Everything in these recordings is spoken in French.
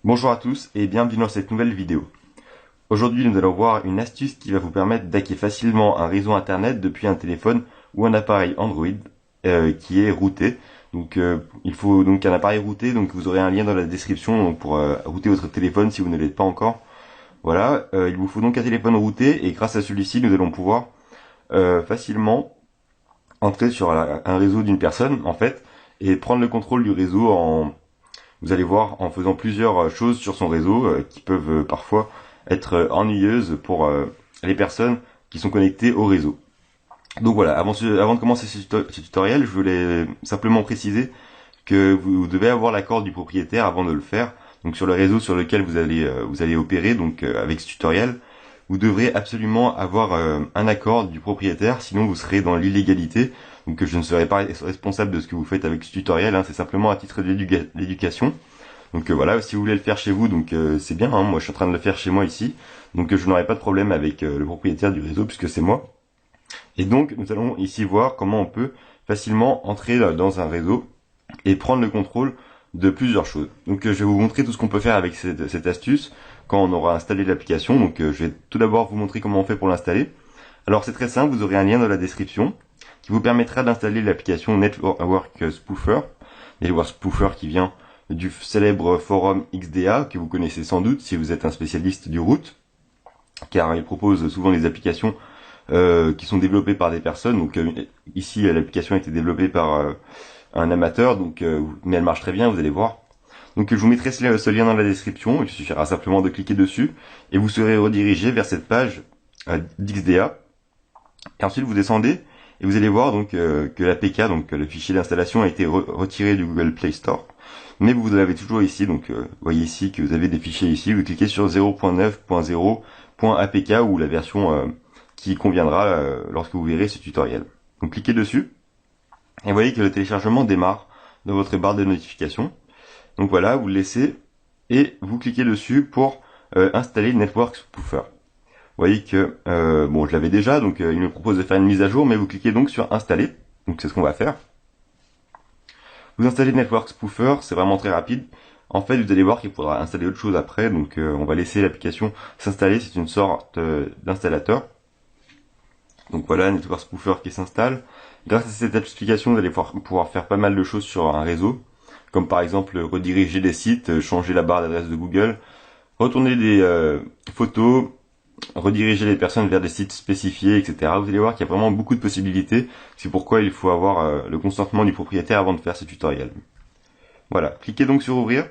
Bonjour à tous et bienvenue dans cette nouvelle vidéo. Aujourd'hui nous allons voir une astuce qui va vous permettre d'hacker facilement un réseau internet depuis un téléphone ou un appareil Android qui est routé. Donc il faut donc un appareil routé, donc vous aurez un lien dans la description donc, pour router votre téléphone si vous ne l'êtes pas encore. Voilà, il vous faut donc un téléphone routé et grâce à celui-ci nous allons pouvoir facilement entrer sur un réseau d'une personne en fait et prendre le contrôle du réseau vous allez voir en faisant plusieurs choses sur son réseau qui peuvent parfois être ennuyeuses pour les personnes qui sont connectées au réseau. Donc voilà, avant de commencer ce tutoriel, je voulais simplement préciser que vous devez avoir l'accord du propriétaire avant de le faire. Donc sur le réseau sur lequel vous allez opérer, donc avec ce tutoriel, vous devrez absolument avoir un accord du propriétaire, sinon vous serez dans l'illégalité. Donc je ne serai pas responsable de ce que vous faites avec ce tutoriel, hein, c'est simplement à titre d'éducation. Donc voilà, si vous voulez le faire chez vous, donc c'est bien, hein, moi je suis en train de le faire chez moi ici, donc je n'aurai pas de problème avec le propriétaire du réseau puisque c'est moi. Et donc nous allons ici voir comment on peut facilement entrer dans un réseau et prendre le contrôle de plusieurs choses. Donc je vais vous montrer tout ce qu'on peut faire avec cette astuce quand on aura installé l'application. Donc je vais tout d'abord vous montrer comment on fait pour l'installer. Alors c'est très simple, vous aurez un lien dans la description qui vous permettra d'installer l'application Network Spoofer. Network Spoofer qui vient du célèbre forum XDA que vous connaissez sans doute si vous êtes un spécialiste du root, car il propose souvent des applications qui sont développées par des personnes. Donc ici l'application a été développée par un amateur, donc mais elle marche très bien, vous allez voir. Donc je vous mettrai ce lien dans la description, il suffira simplement de cliquer dessus et vous serez redirigé vers cette page d'XDA. Et ensuite vous descendez et vous allez voir donc que l'APK, donc le fichier d'installation, a été retiré du Google Play Store. Mais vous l'avez toujours ici, donc vous voyez ici que vous avez des fichiers ici, vous cliquez sur 0.9.0.apk ou la version qui conviendra lorsque vous verrez ce tutoriel. Donc cliquez dessus et vous voyez que le téléchargement démarre dans votre barre de notification. Donc voilà, vous le laissez et vous cliquez dessus pour installer Network Spoofer. Vous voyez que, bon, je l'avais déjà, donc il me propose de faire une mise à jour, mais vous cliquez donc sur installer. Donc c'est ce qu'on va faire. Vous installez Network Spoofer, c'est vraiment très rapide. En fait, vous allez voir qu'il faudra installer autre chose après, donc on va laisser l'application s'installer, c'est une sorte d'installateur. Donc voilà, Network Spoofer qui s'installe. Grâce à cette application, vous allez pouvoir faire pas mal de choses sur un réseau, comme par exemple rediriger des sites, changer la barre d'adresse de Google, retourner des photos, rediriger les personnes vers des sites spécifiés, etc. Vous allez voir qu'il y a vraiment beaucoup de possibilités. C'est pourquoi il faut avoir le consentement du propriétaire avant de faire ce tutoriel. Voilà, cliquez donc sur ouvrir.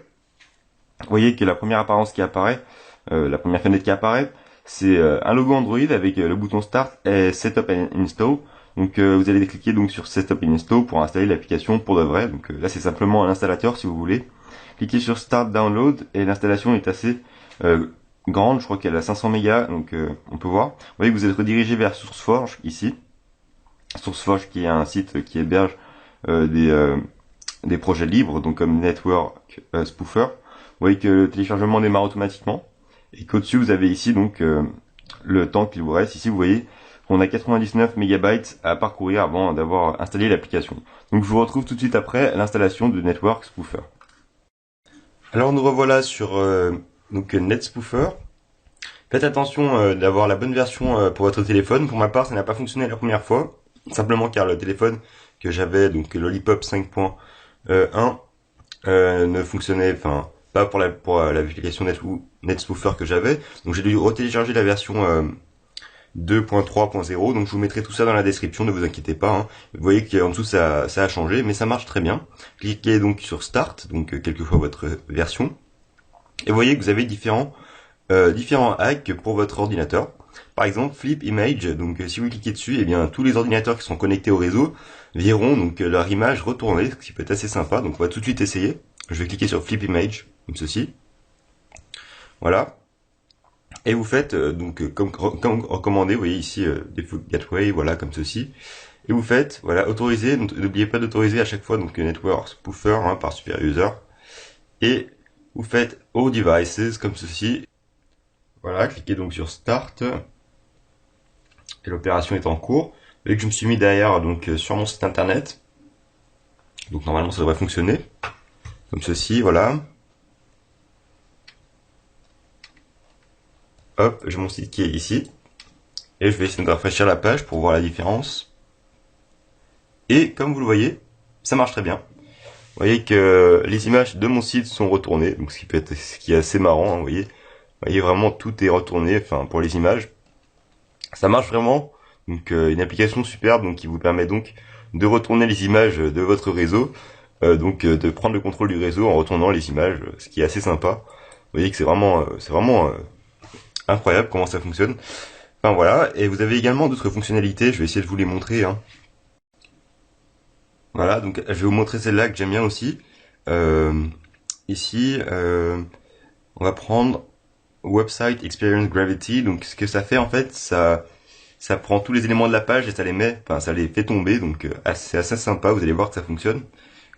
Vous voyez que la première apparence qui apparaît, la première fenêtre qui apparaît, c'est un logo Android avec le bouton Start et Setup and Install. Donc vous allez cliquer donc sur Setup and Install pour installer l'application pour de vrai. Donc là c'est simplement un installateur si vous voulez. Cliquez sur Start Download et l'installation est assez grande, je crois qu'elle a 500 mégas, donc on peut voir. Vous voyez que vous êtes redirigé vers SourceForge ici. SourceForge qui est un site qui héberge des projets libres, donc comme Network Spoofer. Vous voyez que le téléchargement démarre automatiquement et qu'au-dessus vous avez ici donc le temps qu'il vous reste. Ici vous voyez qu'on a 99 mégabytes à parcourir avant d'avoir installé l'application. Donc je vous retrouve tout de suite après l'installation de Network Spoofer. Alors nous revoilà sur donc NetSpoofer. Faites attention d'avoir la bonne version pour votre téléphone. Pour ma part, ça n'a pas fonctionné la première fois, simplement car le téléphone que j'avais, donc Lollipop 5.1, ne fonctionnait, enfin pas pour l'application NetSpoofer que j'avais. Donc j'ai dû retélécharger la version 2.3.0. Donc je vous mettrai tout ça dans la description, ne vous inquiétez pas. Hein. Vous voyez qu'en dessous ça a changé, mais ça marche très bien. Cliquez donc sur Start, donc quelquefois votre version. Et vous voyez que vous avez différents hacks pour votre ordinateur. Par exemple, Flip Image. Donc, si vous cliquez dessus, eh bien, tous les ordinateurs qui sont connectés au réseau verront donc leur image retournée, ce qui peut être assez sympa. Donc, on va tout de suite essayer. Je vais cliquer sur Flip Image, comme ceci. Voilà. Et vous faites donc comme recommandé. Vous voyez ici Default Gateway, voilà, comme ceci. Et vous faites, voilà, autoriser. Donc, n'oubliez pas d'autoriser à chaque fois donc Network Spoofer hein, par super user. Et vous faites All Devices comme ceci. Voilà, cliquez donc sur Start. Et l'opération est en cours. Vous voyez que je me suis mis derrière donc sur mon site internet. Donc normalement ça devrait fonctionner. Comme ceci, voilà. hop, j'ai mon site qui est ici. Et je vais essayer de rafraîchir la page pour voir la différence. Et comme vous le voyez, ça marche très bien. Vous voyez que les images de mon site sont retournées, donc ce qui est assez marrant, hein, vous voyez vraiment tout est retourné, enfin pour les images. Ça marche vraiment, donc une application superbe donc qui vous permet donc de retourner les images de votre réseau, de prendre le contrôle du réseau en retournant les images, ce qui est assez sympa. Vous voyez que c'est vraiment incroyable comment ça fonctionne. Enfin voilà, et vous avez également d'autres fonctionnalités, je vais essayer de vous les montrer, hein. Voilà, donc je vais vous montrer celle-là que j'aime bien aussi. Euh, Ici, on va prendre Website Experience Gravity. Donc ce que ça fait en fait, ça prend tous les éléments de la page et ça les met, enfin ça les fait tomber. Donc c'est assez sympa. Vous allez voir que ça fonctionne.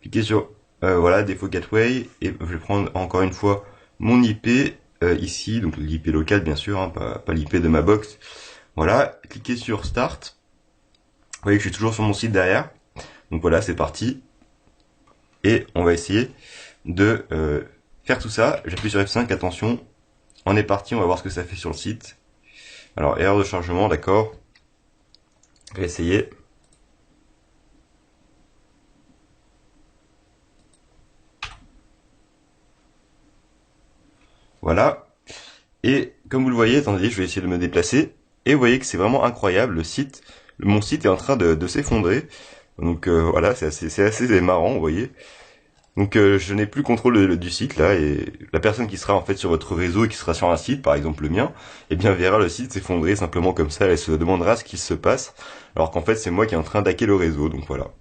Cliquez sur voilà Default Gateway et je vais prendre encore une fois mon IP ici, donc l'IP local bien sûr, hein, pas l'IP de ma box. Voilà, cliquez sur Start. Vous voyez que je suis toujours sur mon site derrière. Donc voilà, c'est parti. Et on va essayer de faire tout ça. J'appuie sur F5, attention. On est parti, on va voir ce que ça fait sur le site. Alors, erreur de chargement, d'accord. Je vais essayer. Voilà. Et comme vous le voyez, attendez, je vais essayer de me déplacer. Et vous voyez que c'est vraiment incroyable. Mon site est en train de s'effondrer. Donc voilà, c'est assez marrant, vous voyez. Donc je n'ai plus contrôle du site là et la personne qui sera en fait sur votre réseau et qui sera sur un site, par exemple le mien, eh bien verra le site s'effondrer simplement comme ça, elle se demandera ce qui se passe, alors qu'en fait c'est moi qui est en train d'hacker le réseau, donc voilà.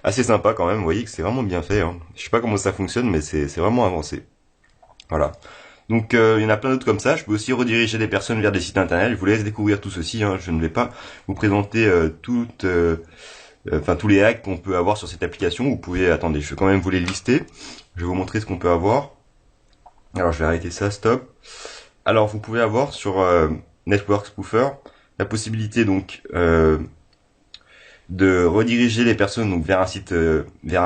Assez sympa quand même, vous voyez que c'est vraiment bien fait, hein. Je sais pas comment ça fonctionne mais c'est vraiment avancé. Voilà. Donc il y en a plein d'autres comme ça, je peux aussi rediriger des personnes vers des sites internet, je vous laisse découvrir tout ceci, hein. Je ne vais pas vous présenter tous les hacks qu'on peut avoir sur cette application. Vous pouvez, attendez, je vais quand même vous les lister. Je vais vous montrer ce qu'on peut avoir. Alors je vais arrêter ça, stop. Alors vous pouvez avoir sur Network Spoofer la possibilité donc de rediriger les personnes donc vers un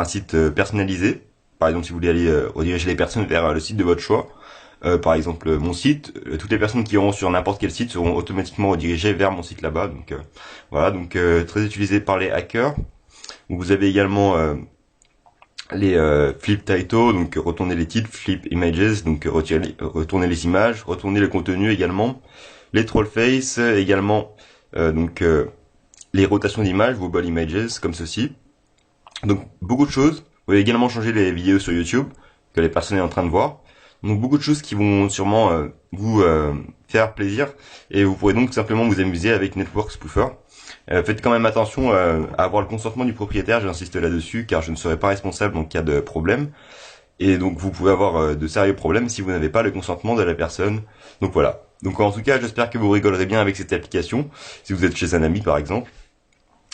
site personnalisé. Par exemple, si vous voulez aller rediriger les personnes vers le site de votre choix. Par exemple mon site, toutes les personnes qui iront sur n'importe quel site seront automatiquement redirigées vers mon site là-bas. Donc voilà, donc très utilisé par les hackers. Donc, vous avez également les flip title, donc retourner les titres, flip images, donc retourner les images, retourner le contenu également, les troll face également, les rotations d'images, wobble images comme ceci. Donc beaucoup de choses. Vous pouvez également changer les vidéos sur YouTube que les personnes sont en train de voir. Donc beaucoup de choses qui vont sûrement vous faire plaisir et vous pourrez donc simplement vous amuser avec Network Spoofer. Faites quand même attention à avoir le consentement du propriétaire, j'insiste là-dessus car je ne serai pas responsable en cas de problème. Et donc vous pouvez avoir de sérieux problèmes si vous n'avez pas le consentement de la personne. Donc voilà. Donc en tout cas, j'espère que vous rigolerez bien avec cette application, si vous êtes chez un ami par exemple.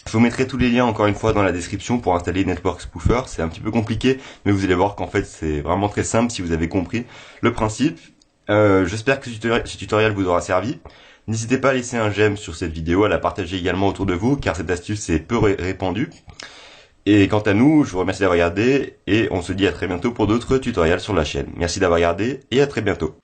Je vous mettrai tous les liens encore une fois dans la description pour installer Network Spoofer. C'est un petit peu compliqué, mais vous allez voir qu'en fait c'est vraiment très simple si vous avez compris le principe. J'espère que ce tutoriel vous aura servi. N'hésitez pas à laisser un j'aime sur cette vidéo, à la partager également autour de vous, car cette astuce est peu répandue. Et quant à nous, je vous remercie d'avoir regardé, et on se dit à très bientôt pour d'autres tutoriels sur la chaîne. Merci d'avoir regardé, et à très bientôt.